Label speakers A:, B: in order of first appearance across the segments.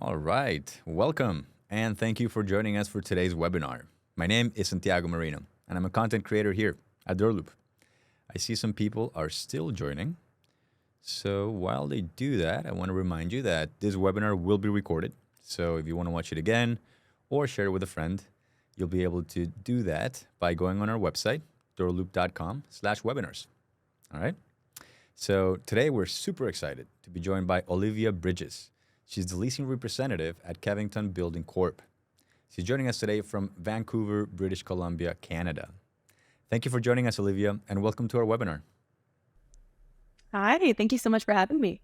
A: All right, welcome, and thank you for joining us for today's webinar. My name is Santiago Marino, and I'm a content creator here at DoorLoop. I see some people are still joining, so while they do that, I want to remind you that this webinar will be recorded. So if you want to watch it again or share it with a friend, you'll be able to do that by going on our website, doorloop.com/webinars. All right? So today we're super excited to be joined by Olivia Bridges. She's the Leasing Representative at Kevington Building Corp. She's joining us today from Vancouver, British Columbia, Canada. Thank you for joining us, Olivia, and welcome to our webinar.
B: Hi, thank you so much for having me.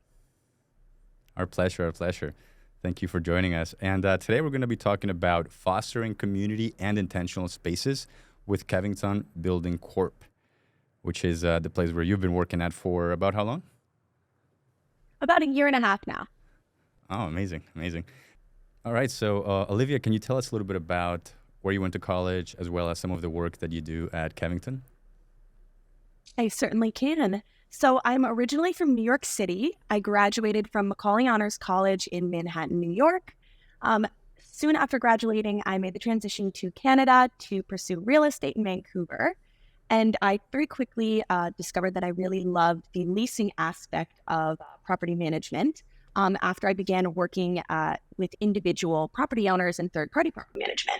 A: Our pleasure, our pleasure. Thank you for joining us. And today we're going to be talking about fostering community and intentional spaces with Kevington Building Corp, which is the place where you've been working at for about how long?
B: About a year and a half now.
A: Oh, amazing, amazing. All right, so Olivia, can you tell us a little bit about where you went to college as well as some of the work that you do at Kevington?
B: I certainly can. So I'm originally from New York City. I graduated from Macaulay Honors College in Manhattan, New York. Soon after graduating, I made the transition to Canada to pursue real estate in Vancouver. And I very quickly discovered that I really loved the leasing aspect of property management after I began working with individual property owners and third-party property management.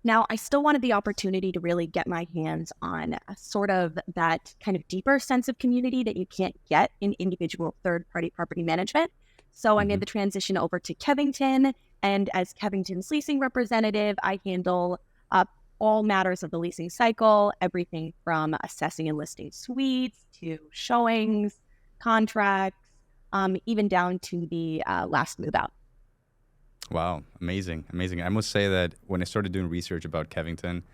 B: Now, I still wanted the opportunity to really get my hands on sort of that kind of deeper sense of community that you can't get in individual third-party property management. So I made the transition over to Kevington, and as Kevington's leasing representative, I handle all matters of the leasing cycle, everything from assessing and listing suites to showings, contracts, even down to the last move out.
A: Wow, amazing, amazing. I must say that when I started doing research about Kevington,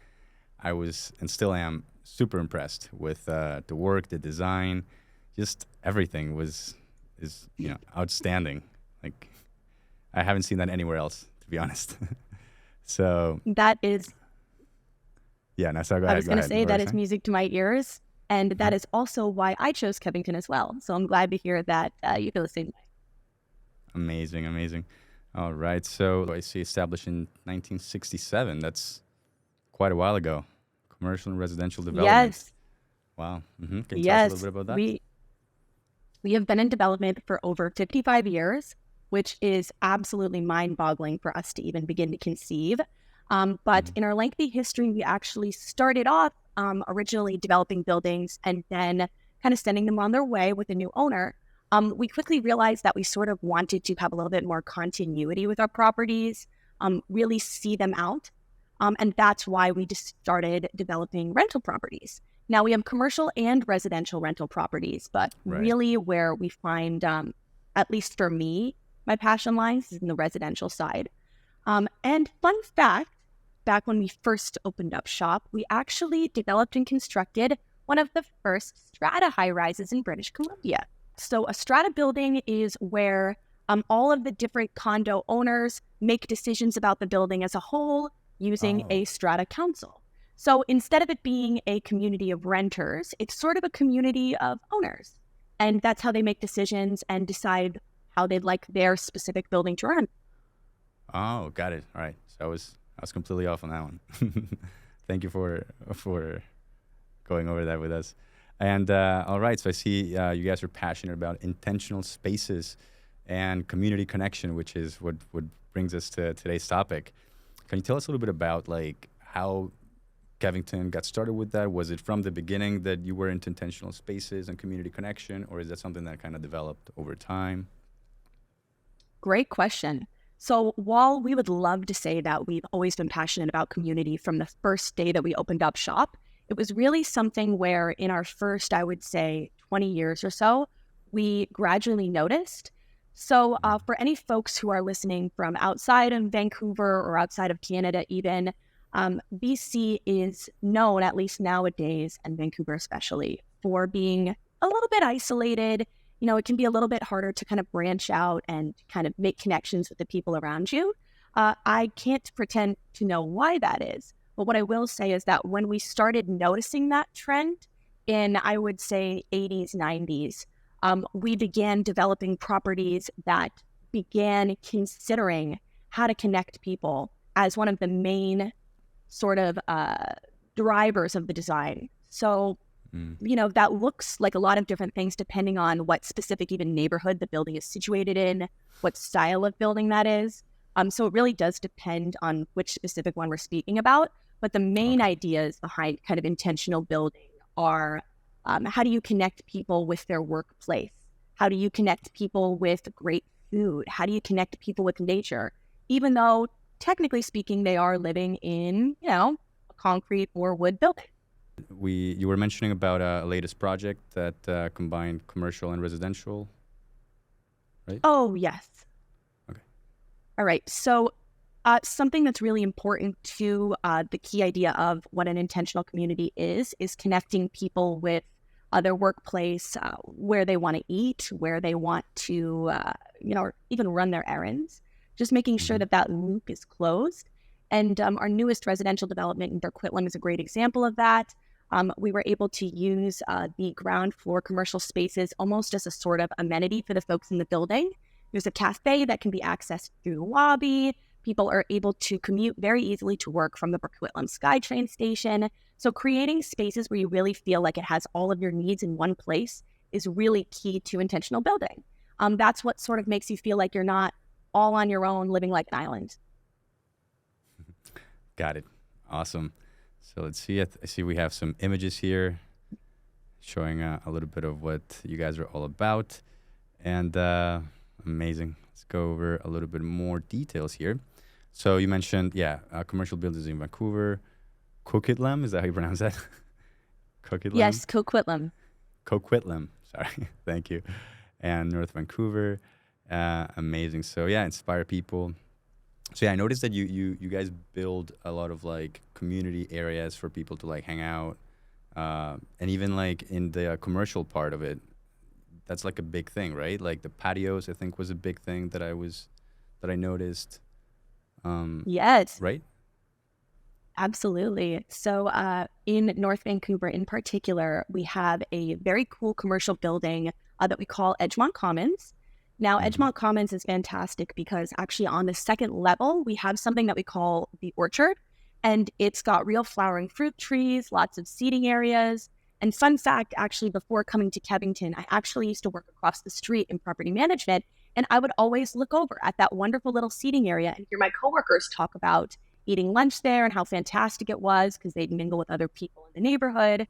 A: I was and still am super impressed with the work, the design, just everything is outstanding. Like I haven't seen that anywhere else, to be honest. So
B: that is,
A: yeah. No, so go ahead.
B: I was going to say that is music to my ears, and that is also why I chose Kevington as well. So I'm glad to hear that you feel the same way.
A: Amazing, amazing. All right. So I see established in 1967. That's quite a while ago. Commercial and residential development.
B: Yes.
A: Wow. Can you tell us a little bit about that?
B: We have been in development for over 55 years, which is absolutely mind-boggling for us to even begin to conceive. But in our lengthy history, we actually started off originally developing buildings and then kind of sending them on their way with a new owner. We quickly realized that we sort of wanted to have a little bit more continuity with our properties, really see them out. And that's why we just started developing rental properties. Now we have commercial and residential rental properties, but really where we find, at least for me, my passion lies is in the residential side. And fun fact, back when we first opened up shop, we actually developed and constructed one of the first strata high-rises in British Columbia. So a strata building is where all of the different condo owners make decisions about the building as a whole using a strata council. So instead of it being a community of renters, it's sort of a community of owners. And that's how they make decisions and decide how they'd like their specific building to run.
A: Oh, got it. All right. So I was completely off on that one. Thank you for going over that with us. And all right, so I see you guys are passionate about intentional spaces and community connection, which is what brings us to today's topic. Can you tell us a little bit about like how Kevington got started with that? Was it from the beginning that you were into intentional spaces and community connection, or is that something that kind of developed over time?
B: Great question. So while we would love to say that we've always been passionate about community from the first day that we opened up shop, it was really something where in our first, I would say, 20 years or so, we gradually noticed. So for any folks who are listening from outside of Vancouver or outside of Canada even, BC is known, at least nowadays, and Vancouver especially, for being a little bit isolated. You know, it can be a little bit harder to kind of branch out and kind of make connections with the people around you. I can't pretend to know why that is. But what I will say is that when we started noticing that trend in, I would say, 80s, 90s, we began developing properties that began considering how to connect people as one of the main sort of drivers of the design. So, that looks like a lot of different things depending on what specific even neighborhood the building is situated in, what style of building that is. So it really does depend on which specific one we're speaking about. But the main ideas behind kind of intentional building are how do you connect people with their workplace? How do you connect people with great food? How do you connect people with nature? Even though, technically speaking, they are living in, a concrete or wood building.
A: You were mentioning about a latest project that combined commercial and residential, right?
B: Oh, yes.
A: Okay.
B: All right. So something that's really important to the key idea of what an intentional community is connecting people with their workplace, where they want to eat, where they want to, or even run their errands, just making sure that loop is closed. And our newest residential development in Burquitlam is a great example of that. We were able to use the ground floor commercial spaces almost as a sort of amenity for the folks in the building. There's a cafe that can be accessed through the lobby. People are able to commute very easily to work from the Burquitlam SkyTrain station. So creating spaces where you really feel like it has all of your needs in one place is really key to intentional building. That's what sort of makes you feel like you're not all on your own living like an island.
A: Got it. Awesome. So let's see. I see we have some images here showing a little bit of what you guys are all about. And amazing. Let's go over a little bit more details here. So you mentioned, commercial buildings in Vancouver. Coquitlam, is that how you pronounce that? Coquitlam?
B: Yes, Coquitlam.
A: Coquitlam, sorry. Thank you. And North Vancouver. Amazing. So inspire people. So I noticed that you guys build a lot of like community areas for people to like hang out, and even like in the commercial part of it, that's like a big thing, right? Like the patios, I think, was a big thing that I noticed.
B: Yes,
A: right.
B: Absolutely. So in North Vancouver in particular, we have a very cool commercial building that we call Edgemont Commons. Now, Edgemont Commons is fantastic because actually on the second level, we have something that we call the orchard, and it's got real flowering fruit trees, lots of seating areas. And fun fact, actually, before coming to Kevington, I actually used to work across the street in property management, and I would always look over at that wonderful little seating area and hear my coworkers talk about eating lunch there and how fantastic it was because they'd mingle with other people in the neighborhood.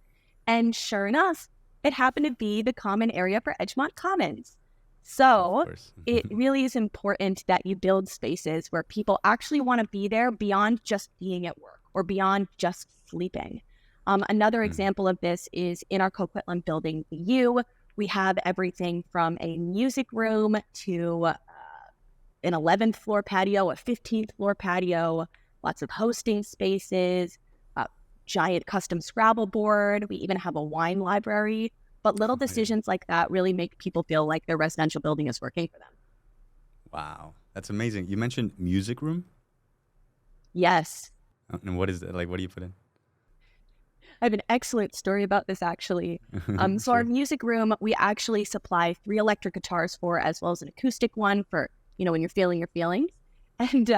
B: And sure enough, it happened to be the common area for Edgemont Commons. So it really is important that you build spaces where people actually want to be there beyond just being at work or beyond just sleeping. Another example of this is in our Coquitlam building, the U. We have everything from a music room to an 11th floor patio, a 15th floor patio, lots of hosting spaces, a giant custom Scrabble board. We even have a wine library. But little decisions like that really make people feel like their residential building is working for them.
A: Wow, that's amazing. You mentioned music room?
B: Yes.
A: And what is that? Like, what do you put in?
B: I have an excellent story about this, actually. So our music room, we actually supply 3 electric guitars for, as well as an acoustic one for, when you're feeling your feelings. And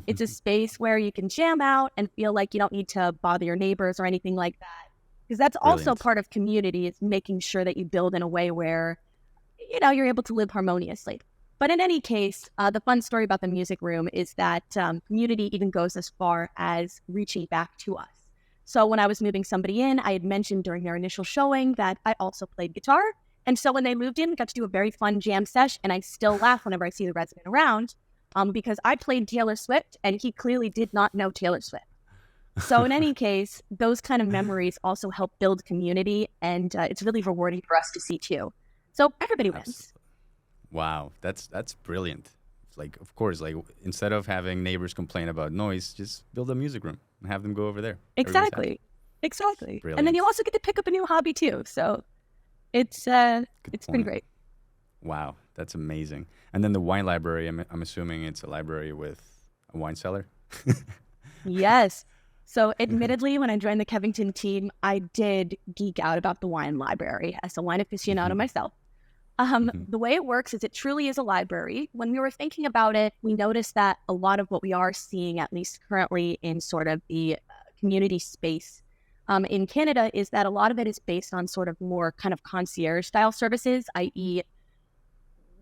B: it's a space where you can jam out and feel like you don't need to bother your neighbors or anything like that. Because that's also part of community, is making sure that you build in a way where, you're able to live harmoniously. But in any case, the fun story about the music room is that community even goes as far as reaching back to us. So when I was moving somebody in, I had mentioned during their initial showing that I also played guitar. And so when they moved in, we got to do a very fun jam sesh. And I still laugh whenever I see the resident around because I played Taylor Swift and he clearly did not know Taylor Swift. So in any case, those kind of memories also help build community, and it's really rewarding for us to see too. So everybody wins.
A: Absolutely. Wow, that's brilliant. Like, of course, like instead of having neighbors complain about noise, just build a music room and have them go over there.
B: Exactly.
A: Brilliant.
B: And then you also get to pick up a new hobby too. So it's pretty great.
A: Wow, that's amazing. And then the wine library, I'm assuming it's a library with a wine cellar.
B: Yes. So admittedly, when I joined the Kevington team, I did geek out about the wine library as a wine aficionado myself. The way it works is it truly is a library. When we were thinking about it, we noticed that a lot of what we are seeing, at least currently in sort of the community space in Canada, is that a lot of it is based on sort of more kind of concierge style services, i.e.,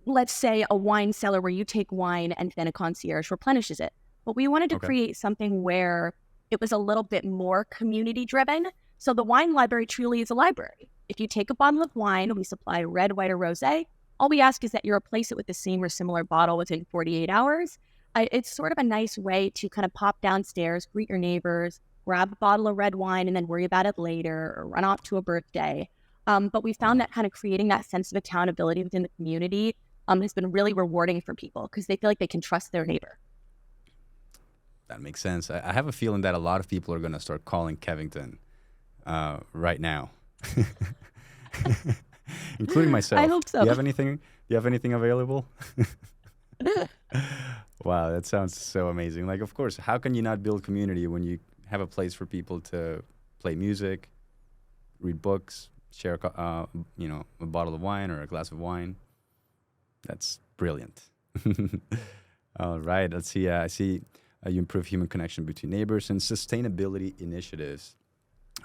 B: let's say a wine cellar where you take wine and then a concierge replenishes it. But we wanted to
A: Okay.
B: create something where it was a little bit more community driven. So the wine library truly is a library. If you take a bottle of wine, we supply red, white, or rosé. All we ask is that you replace it with the same or similar bottle within 48 hours. It's sort of a nice way to kind of pop downstairs, greet your neighbors, grab a bottle of red wine, and then worry about it later or run off to a birthday. But we found
A: Wow.
B: that kind of creating that sense of accountability within the community has been really rewarding for people because they feel like they can trust their neighbor.
A: That makes sense. I have a feeling that a lot of people are going to start calling Kevington right now, including myself.
B: I hope so.
A: Do you have anything? Do you have anything available? Wow, that sounds so amazing. Like, of course, how can you not build community when you have a place for people to play music, read books, share a bottle of wine or a glass of wine? That's brilliant. All right, let's see. I see you improve human connection between neighbors and sustainability initiatives.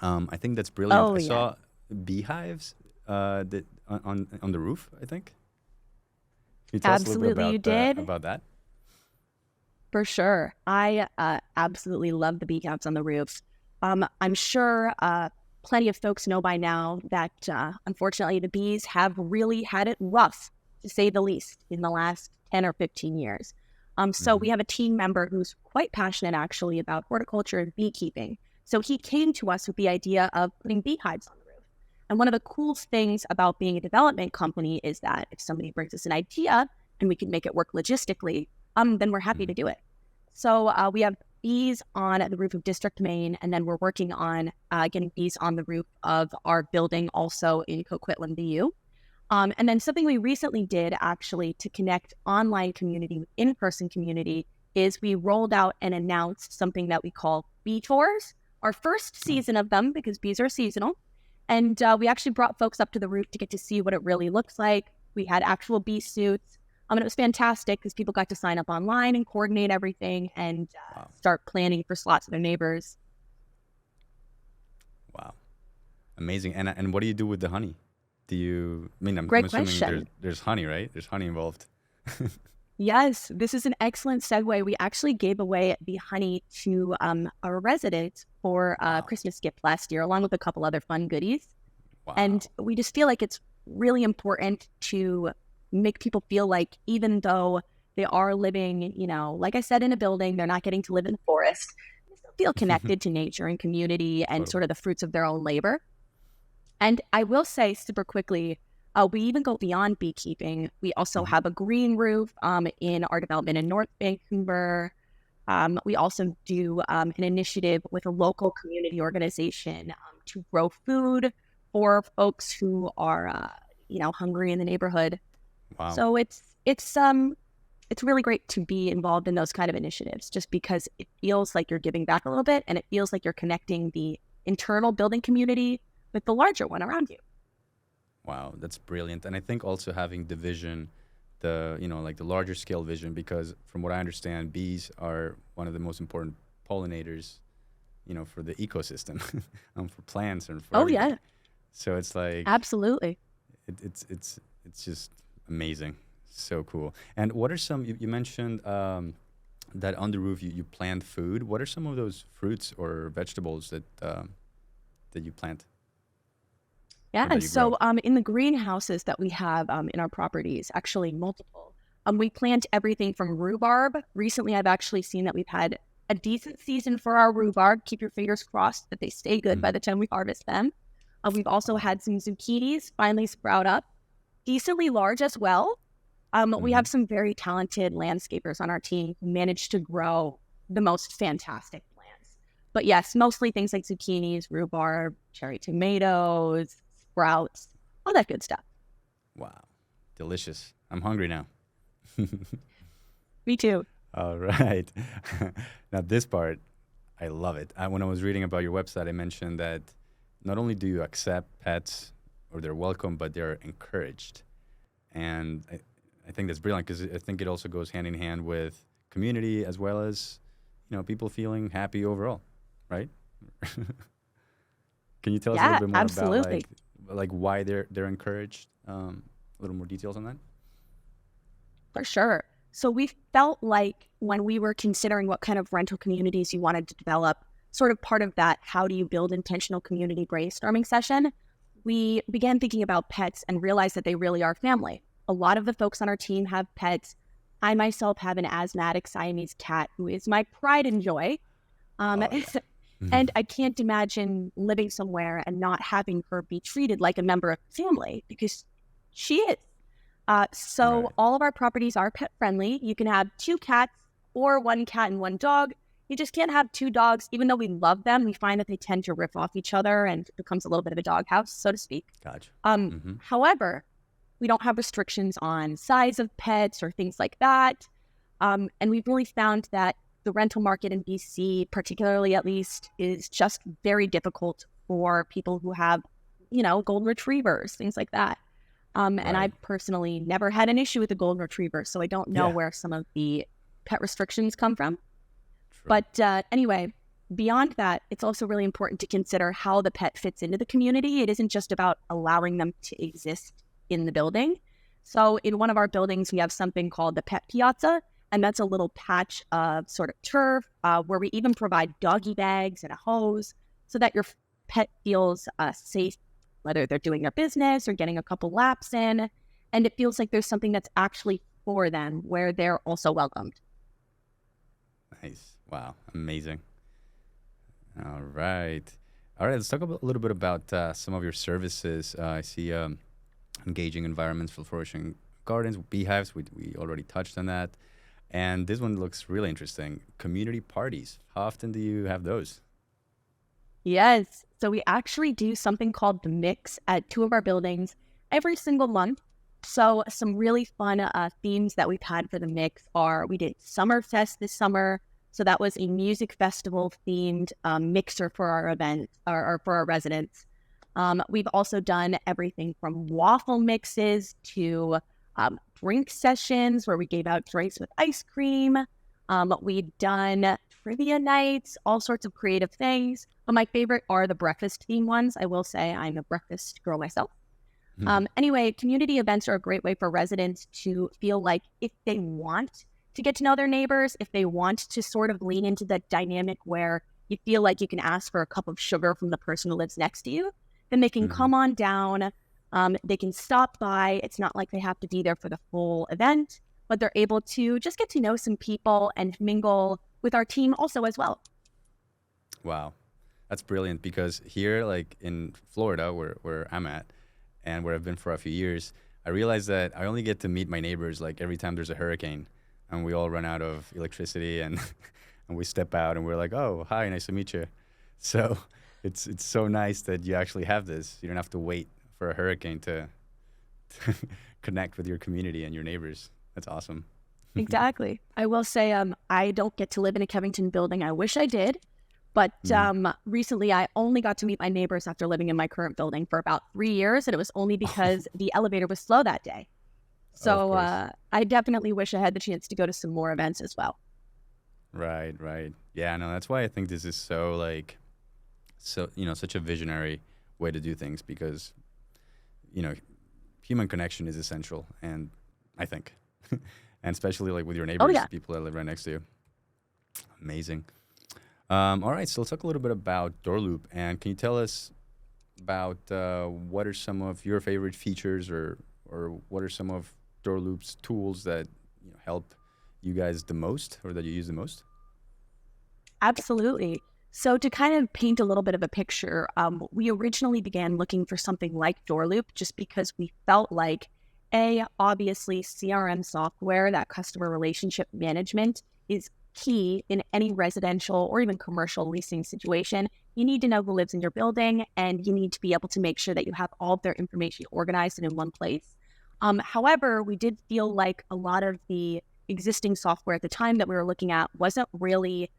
A: I think that's brilliant.
B: Oh,
A: I
B: yeah.
A: saw beehives that on the roof, I think. Can you tell us a little bit
B: Absolutely, you did.
A: about that?
B: For sure. I absolutely love the beehives on the roof. I'm sure plenty of folks know by now that unfortunately the bees have really had it rough, to say the least, in the last 10 or 15 years. So
A: Hmm.
B: we have a team member who's quite passionate actually about horticulture and beekeeping. So he came to us with the idea of putting beehives on the roof. And one of the cool things about being a development company is that if somebody brings us an idea and we can make it work logistically, then we're happy
A: Hmm.
B: to do it. So we have bees on the roof of District Main, and then we're working on getting bees on the roof of our building also in Coquitlam, BU. And then something we recently did actually to connect online community with in-person community is we rolled out and announced something that we call bee tours, our first
A: Oh.
B: season of them because bees are seasonal. And we actually brought folks up to the roof to get to see what it really looks like. We had actual bee suits. And it was fantastic because people got to sign up online and coordinate everything and
A: Wow.
B: start planning for slots of their neighbors.
A: Wow. Amazing. And what do you do with the honey? Do you? I mean, I'm
B: Great
A: assuming
B: question.
A: there's honey, right? There's honey involved.
B: Yes, this is an excellent segue. We actually gave away the honey to our residents for a
A: Wow.
B: Christmas gift last year, along with a couple other fun goodies. And
A: Wow.
B: we just feel like it's really important to make people feel like even though they are living, like I said, in a building, they're not getting to live in the forest, they still feel connected to nature and community and
A: Totally.
B: sort of the fruits of their own labor. And I will say super quickly, we even go beyond beekeeping. We also
A: Hmm.
B: have a green roof in our development in North Vancouver. We also do an initiative with a local community organization to grow food for folks who are, hungry in the neighborhood.
A: Wow.
B: So it's really great to be involved in those kind of initiatives, just because it feels like you're giving back a little bit, and it feels like you're connecting the internal building community with the larger one around you.
A: Wow, that's brilliant. And I think also having the vision, like the larger scale vision, because from what I understand, bees are one of the most important pollinators, for the ecosystem, for plants and for
B: Oh
A: everything.
B: yeah,
A: So it's like
B: absolutely.
A: it's just amazing, so cool. And what are some you mentioned that on the roof you plant food? What are some of those fruits or vegetables that you plant
B: Yeah,
A: or that
B: and
A: you grow?
B: so in the greenhouses that we have in our properties, actually multiple, we plant everything from rhubarb. Recently, I've actually seen that we've had a decent season for our rhubarb. Keep your fingers crossed that they stay good by
A: Mhm.
B: the time we harvest them. We've also
A: Wow.
B: had some zucchinis finally sprout up, decently large as well. We
A: Hmm.
B: have some very talented landscapers on our team who managed to grow the most fantastic plants. But yes, mostly things like zucchinis, rhubarb, cherry tomatoes, sprouts, all that good stuff.
A: Wow. Delicious. I'm hungry now.
B: Me too.
A: All right. Now, this part, I love it. When I was reading about your website, I mentioned that not only do you accept pets or they're welcome, but they're encouraged. And I think that's brilliant because I think it also goes hand in hand with community as well as, people feeling happy overall, right? Can you tell us a little
B: Yeah,
A: bit more about
B: absolutely.
A: like why they're encouraged? A little more details on that.
B: For sure. So we felt like when we were considering what kind of rental communities you wanted to develop, sort of part of that, how do you build intentional community brainstorming session, we began thinking about pets and realized that they really are family. A lot of the folks on our team have pets. I myself have an asthmatic Siamese cat who is my pride and joy. Um,
A: Oh yeah.
B: and I can't imagine living somewhere and not having her be treated like a member of the family because she is. So
A: Right.
B: all of our properties are pet friendly. You can have 2 cats or 1 cat and 1 dog. You just can't have 2 dogs. Even though we love them, we find that they tend to riff off each other and it becomes a little bit of a doghouse, so to speak.
A: Gotcha.
B: However, we don't have restrictions on size of pets or things like that. And we've really found that the rental market in BC, particularly at least, is just very difficult for people who have, golden retrievers, things like that. And
A: Right.
B: I've personally never had an issue with a golden retriever, so I don't know
A: Yeah.
B: where some of the pet restrictions come from.
A: True.
B: But anyway, beyond that, it's also really important to consider how the pet fits into the community. It isn't just about allowing them to exist in the building. So in one of our buildings, we have something called the pet piazza, and that's a little patch of sort of turf where we even provide doggy bags and a hose so that your pet feels safe, whether they're doing their business or getting a couple laps in. And it feels like there's something that's actually for them where they're also welcomed.
A: Nice. Wow. Amazing. All right. All right. Let's talk a little bit about some of your services. I see engaging environments for flourishing gardens, beehives. We already touched on that. And this one looks really interesting. Community parties. How often do you have those?
B: Yes. So we actually do something called the mix at 2 of our buildings every single month. So some really fun themes that we've had for the mix are we did Summerfest this summer. So that was a music festival themed mixer for our event or for our residents. We've also done everything from waffle mixes to drink sessions where we gave out drinks with ice cream. We've done trivia nights, all sorts of creative things. But my favorite are the breakfast theme ones. I will say I'm a breakfast girl myself. Anyway, community events are a great way for residents to feel like if they want to get to know their neighbors, if they want to sort of lean into that dynamic where you feel like you can ask for a cup of sugar from the person who lives next to you, then they can
A: Hmm.
B: come on down. They can stop by. It's not like they have to be there for the full event, but they're able to just get to know some people and mingle with our team also as well.
A: Wow. That's brilliant because here, like in Florida, where I'm at and where I've been for a few years, I realized that I only get to meet my neighbors like every time there's a hurricane and we all run out of electricity and and we step out and we're like, "Oh, hi, nice to meet you." So it's so nice that you actually have this. You don't have to wait for a hurricane to connect with your community and your neighbors. That's awesome.
B: Exactly. I will say I don't get to live in a Kevington building. I wish I did. But
A: Mhm.
B: recently, I only got to meet my neighbors after living in my current building for about 3 years. And it was only because the elevator was slow that day.
A: Of
B: So
A: course.
B: I definitely wish I had the chance to go to some more events as well.
A: Right, right. Yeah, no, that's why I think this is so like such a visionary way to do things because, you know, human connection is essential and I think and especially like with your
B: Oh,
A: neighbors,
B: yeah.
A: the people that live right next to you. Amazing. All right, so let's talk a little bit about DoorLoop and can you tell us about what are some of your favorite features or what are some of DoorLoop's tools that help you guys the most or that you use the most?
B: Absolutely. So to kind of paint a little bit of a picture, we originally began looking for something like DoorLoop just because we felt like, obviously CRM software, that customer relationship management is key in any residential or even commercial leasing situation. You need to know who lives in your building and you need to be able to make sure that you have all of their information organized and in one place. However, we did feel like a lot of the existing software at the time that we were looking at wasn't really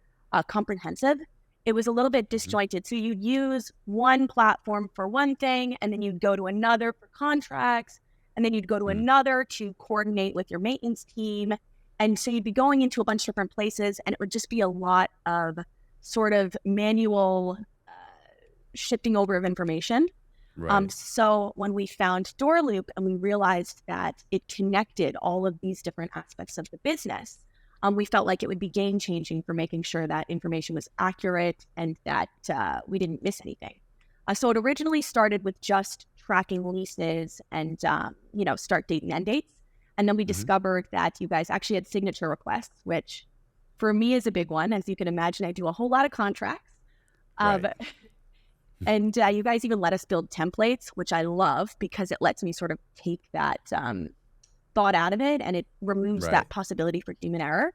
B: comprehensive. It was a little bit
A: Hmm.
B: disjointed. So you'd use one platform for one thing, and then you'd go to another for contracts. and then you'd go to another to coordinate with your maintenance team. And so you'd be going into a bunch of different places, and it would just be a lot of sort of manual shifting over of information.
A: Right.
B: So when we found DoorLoop and we realized that it connected all of these different aspects of the business, we felt like it would be game-changing for making sure that information was accurate and that we didn't miss anything. So it originally started with just tracking leases and, start date and end dates. And then we discovered that you guys actually had signature requests, which for me is a big one. As you can imagine, I do a whole lot of contracts.
A: Right.
B: And you guys even let us build templates, which I love because it lets me sort of take that thought out of it, and it removes that possibility for human error.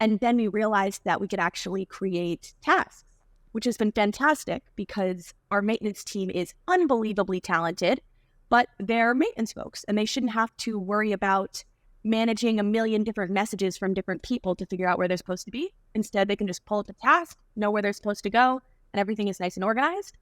B: And then we realized that we could actually create tasks, which has been fantastic because our maintenance team is unbelievably talented, but they're maintenance folks, and they shouldn't have to worry about managing a million different messages from different people to figure out where they're supposed to be. Instead, they can just pull up a task, know where they're supposed to go, and everything is nice and organized.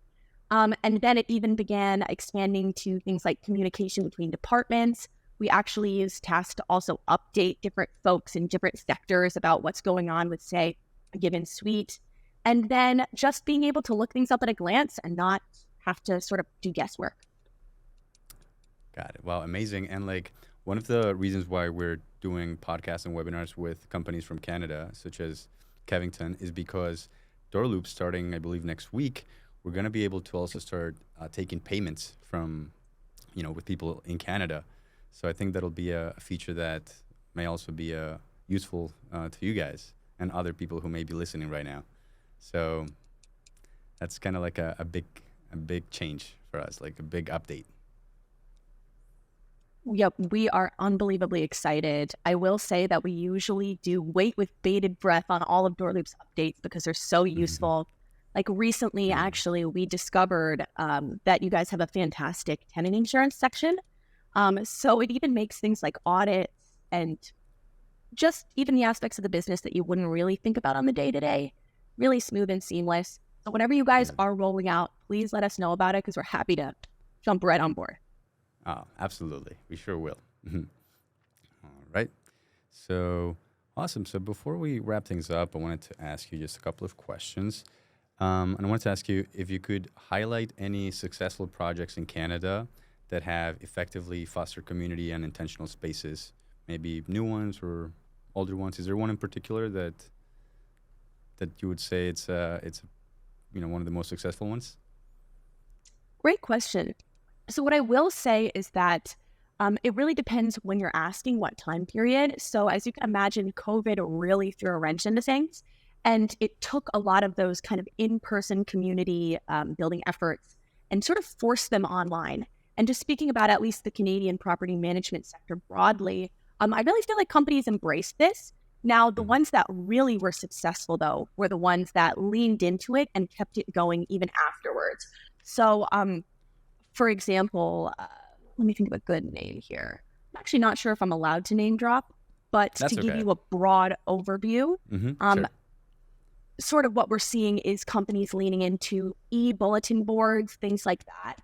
B: And then it even began expanding to things like communication between departments. We actually use tasks to also update different folks in different sectors about what's going on with, say, a given suite. And then just being able to look things up at a glance and not have to sort of do guesswork.
A: Got it. Wow, amazing. And like one of the reasons why we're doing podcasts and webinars with companies from Canada, such as Kevington, is because DoorLoop, starting, I believe, next week, we're going to be able to also start taking payments from, with people in Canada. So I think that'll be a feature that may also be useful to you guys and other people who may be listening right now. So that's kind of like a big change for us, like a big update.
B: Yep, we are unbelievably excited. I will say that we usually do wait with bated breath on all of DoorLoop's updates because they're so useful. Like recently, actually, we discovered that you guys have a fantastic tenant insurance section. So it even makes things like audits and just even the aspects of the business that you wouldn't really think about on the day-to-day really smooth and seamless. So whenever you guys are rolling out, please let us know about it because we're happy to jump right on board.
A: Oh, absolutely. We sure will. All right. So awesome. So before we wrap things up, I wanted to ask you just a couple of questions. And I wanted to ask you if you could highlight any successful projects in Canada that have effectively fostered community and intentional spaces, maybe new ones or older ones. Is there one in particular that you would say it's one of the most successful ones?
B: Great question. So what I will say is that it really depends when you're asking what time period. So as you can imagine, COVID really threw a wrench into things. And it took a lot of those kind of in-person community building efforts and sort of forced them online. And just speaking about at least the Canadian property management sector broadly, I really feel like companies embraced this. Now, the ones that really were successful, though, were the ones that leaned into it and kept it going even afterwards. So, for example, let me think of a good name here. I'm actually not sure if I'm allowed to name drop, but
A: That's
B: to
A: okay.
B: give you a broad overview,
A: Sure.
B: sort of what we're seeing is companies leaning into e-bulletin boards, things like that.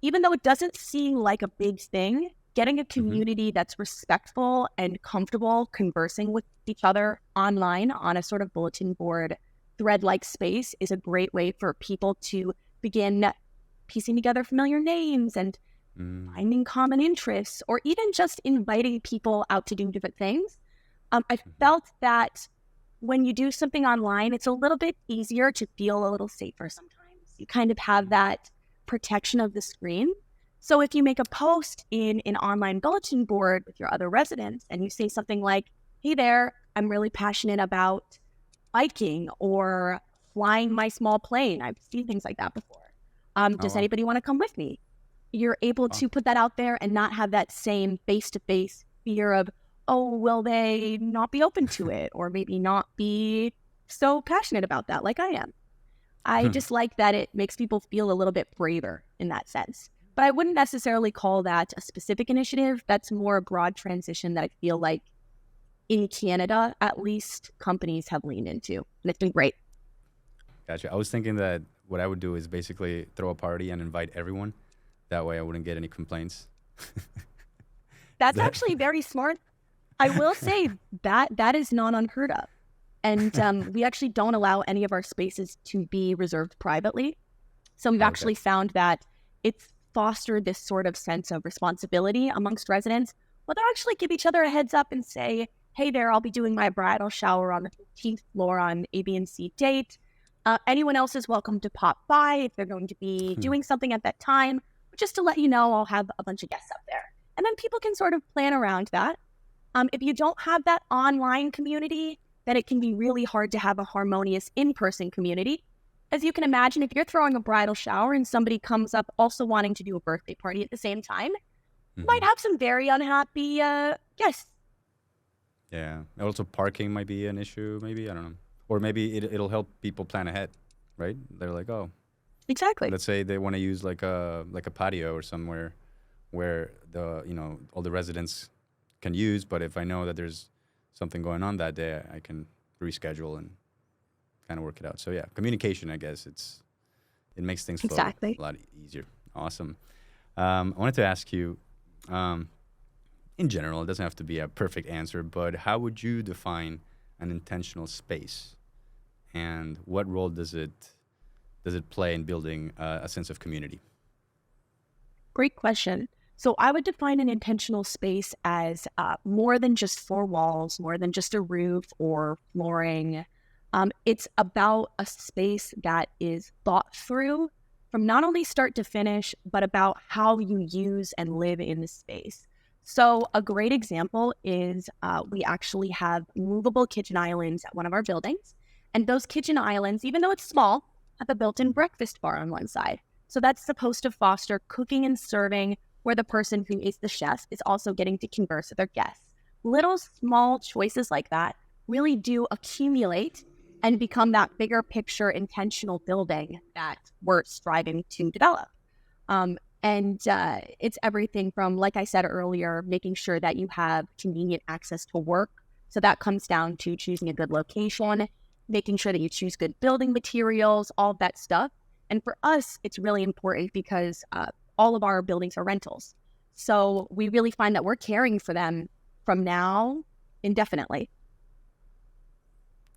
B: Even though it doesn't seem like a big thing, getting a community that's respectful and comfortable conversing with each other online on a sort of bulletin board thread-like space is a great way for people to begin piecing together familiar names and finding common interests, or even just inviting people out to do different things. I felt that when you do something online, it's a little bit easier to feel a little safer sometimes. You kind of have that protection of the screen. So if you make a post in an online bulletin board with your other residents and you say something like, hey there, I'm really passionate about biking or flying my small plane. I've seen things like that before. Does anybody want to come with me? You're able to put that out there and not have that same face-to-face fear of, oh, will they not be open to it? Or maybe not be so passionate about that like I am. I just like that it makes people feel a little bit braver in that sense. But I wouldn't necessarily call that a specific initiative. That's more a broad transition that I feel like in Canada, at least, companies have leaned into. And it's been great.
A: Gotcha. I was thinking that what I would do is basically throw a party and invite everyone. That way I wouldn't get any complaints.
B: That's actually very smart. I will say that is not unheard of. And we actually don't allow any of our spaces to be reserved privately. So we've actually found that it's fostered this sort of sense of responsibility amongst residents. Well, they'll actually give each other a heads up and say, hey there, I'll be doing my bridal shower on the 15th floor on A, B, and C date. Anyone else is welcome to pop by if they're going to be doing something at that time. But just to let you know, I'll have a bunch of guests up there. And then people can sort of plan around that. If you don't have that online community, then it can be really hard to have a harmonious in-person community. As you can imagine, if you're throwing a bridal shower and somebody comes up also wanting to do a birthday party at the same time, you might have some very unhappy guests.
A: Yeah. Also, parking might be an issue, maybe. I don't know. Or maybe it'll help people plan ahead, right? They're like, oh.
B: Exactly.
A: Let's say they want to use like a patio or somewhere where all the residents can use, but if I know that there's something going on that day, I can reschedule and kind of work it out. So yeah, communication, I guess it makes things flow a lot easier. Awesome. I wanted to ask you, in general, it doesn't have to be a perfect answer, but how would you define an intentional space, and what role does it play in building a sense of community?
B: Great question. So I would define an intentional space as more than just four walls, more than just a roof or flooring. It's about a space that is thought through from not only start to finish, but about how you use and live in the space. So a great example is we actually have movable kitchen islands at one of our buildings. And those kitchen islands, even though it's small, have a built-in breakfast bar on one side. So that's supposed to foster cooking and serving, where the person who is the chef is also getting to converse with their guests. Little small choices like that really do accumulate and become that bigger picture intentional building that we're striving to develop. It's everything from, like I said earlier, making sure that you have convenient access to work. So that comes down to choosing a good location, making sure that you choose good building materials, all of that stuff. And for us, it's really important because all of our buildings are rentals. So we really find that we're caring for them from now indefinitely.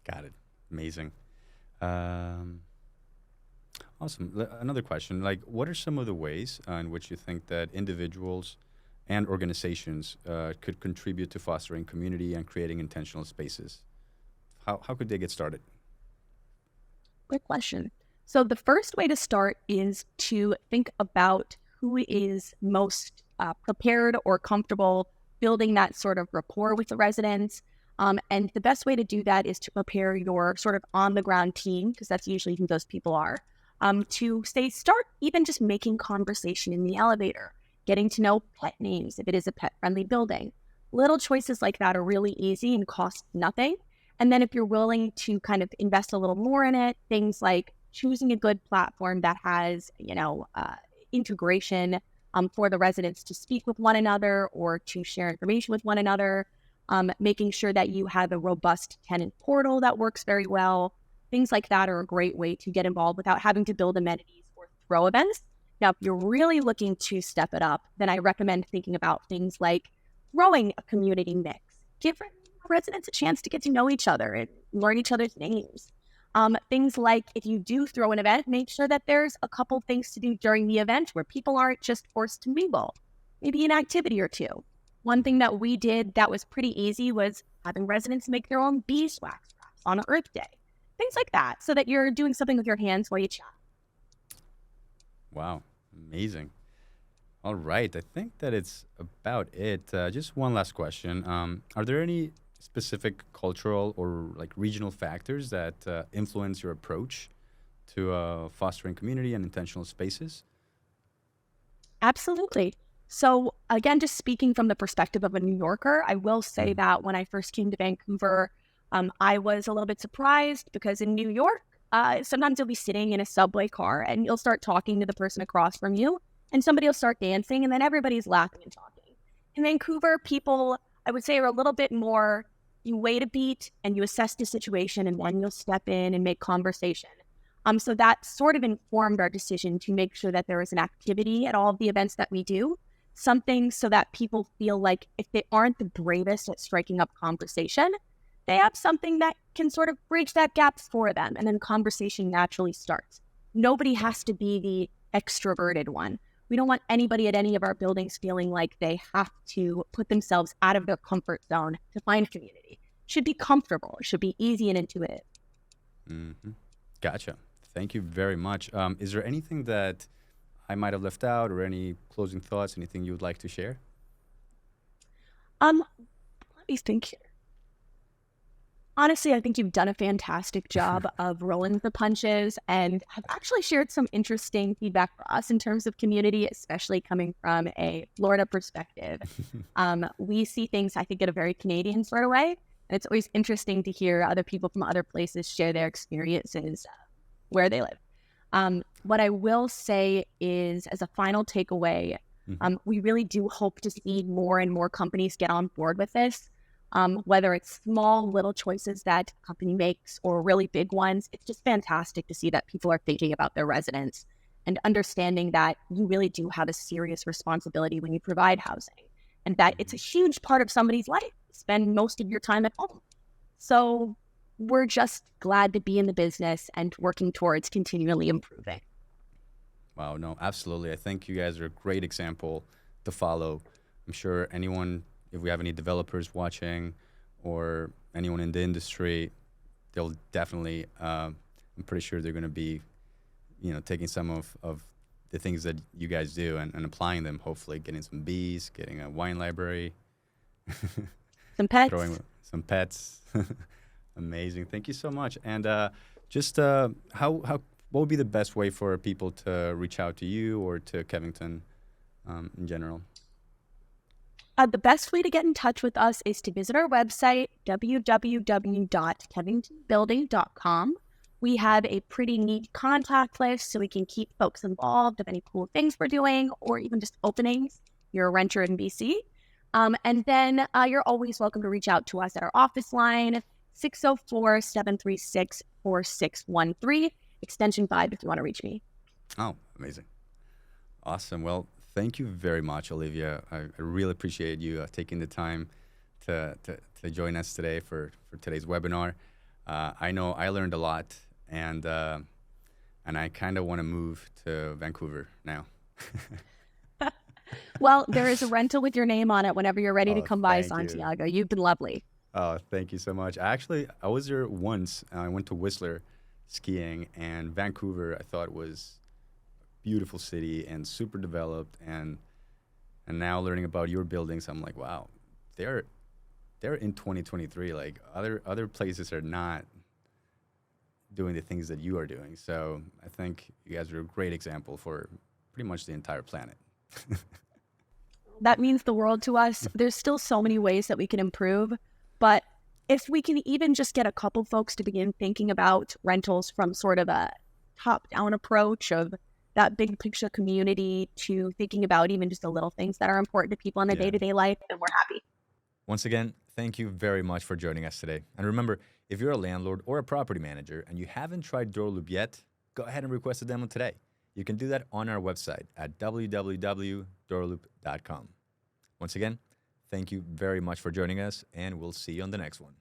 A: Got it. Amazing. Awesome. Another question, like, what are some of the ways in which you think that individuals and organizations could contribute to fostering community and creating intentional spaces? How could they get started?
B: Good question. So the first way to start is to think about who is most prepared or comfortable building that sort of rapport with the residents. And the best way to do that is to prepare your sort of on-the-ground team, because that's usually who those people are, to start even just making conversation in the elevator, getting to know pet names if it is a pet-friendly building. Little choices like that are really easy and cost nothing. And then if you're willing to kind of invest a little more in it, things like choosing a good platform that has, integration for the residents to speak with one another or to share information with one another, making sure that you have a robust tenant portal that works very well. Things like that are a great way to get involved without having to build amenities or throw events. Now, if you're really looking to step it up, then I recommend thinking about things like throwing a community mix. Give residents a chance to get to know each other and learn each other's names. Things like, if you do throw an event, make sure that there's a couple things to do during the event where people aren't just forced to mingle. Maybe an activity or two. One thing that we did that was pretty easy was having residents make their own beeswax wraps on Earth Day. Things like that, so that you're doing something with your hands while you chat.
A: Wow, amazing. All right, I think that it's about it. Just one last question. Are there any specific cultural or like regional factors that influence your approach to fostering community and intentional spaces?
B: Absolutely. So again, just speaking from the perspective of a New Yorker, I will say that when I first came to Vancouver, I was a little bit surprised because in New York, sometimes you'll be sitting in a subway car and you'll start talking to the person across from you and somebody will start dancing and then everybody's laughing and talking. In Vancouver, people, I would say, are a little bit more, you wait a beat and you assess the situation and then you'll step in and make conversation. So that sort of informed our decision to make sure that there is an activity at all of the events that we do. something so that people feel like if they aren't the bravest at striking up conversation, they have something that can sort of bridge that gap for them, and then conversation naturally starts. Nobody has to be the extroverted one. We don't want anybody at any of our buildings feeling like they have to put themselves out of their comfort zone to find community. It should be comfortable. It should be easy and intuitive.
A: Mm-hmm. Gotcha. Thank you very much. Is there anything that I might have left out, or any closing thoughts, anything you would like to share?
B: Let me think here. Honestly, I think you've done a fantastic job of rolling the punches, and have actually shared some interesting feedback for us in terms of community, especially coming from a Florida perspective. We see things, I think, in a very Canadian sort of way, and it's always interesting to hear other people from other places share their experiences where they live. What I will say is, as a final takeaway, we really do hope to see more and more companies get on board with this. Whether it's small little choices that a company makes or really big ones, it's just fantastic to see that people are thinking about their residents and understanding that you really do have a serious responsibility when you provide housing, and that it's a huge part of somebody's life. Spend most of your time at home. So we're just glad to be in the business and working towards continually improving.
A: Wow, no, absolutely. I think you guys are a great example to follow. I'm sure anyone, if we have any developers watching or anyone in the industry, they'll definitely, I'm pretty sure they're going to be, taking some of the things that you guys do and applying them, hopefully getting some bees, getting a wine library.
B: Some pets.
A: Throwing some pets. Amazing. Thank you so much. And what would be the best way for people to reach out to you or to Kevington in general?
B: The best way to get in touch with us is to visit our website, www.kevingtonbuilding.com. We have a pretty neat contact list so we can keep folks involved of any cool things we're doing or even just openings. You're a renter in BC. And then you're always welcome to reach out to us at our office line, 604-736-4613, extension 5 if you want to reach me.
A: Oh, amazing. Awesome. Well, thank you very much, Olivia. I really appreciate you taking the time to join us today for today's webinar. I know I learned a lot, and I kind of want to move to Vancouver now.
B: Well, there is a rental with your name on it whenever you're ready to come by, Santiago. You've been lovely.
A: Oh, thank you so much. I was there once. I went to Whistler skiing, and Vancouver I thought was beautiful city and super developed, and now learning about your buildings, I'm like, wow, they're in 2023. Like other places are not doing the things that you are doing. So I think you guys are a great example for pretty much the entire planet.
B: That means the world to us. There's still so many ways that we can improve, but if we can even just get a couple folks to begin thinking about rentals from sort of a top-down approach of that big picture community to thinking about even just the little things that are important to people in their day-to-day life, and we're happy.
A: Once again, thank you very much for joining us today. And remember, if you're a landlord or a property manager and you haven't tried DoorLoop yet, go ahead and request a demo today. You can do that on our website at www.doorloop.com. Once again, thank you very much for joining us, and we'll see you on the next one.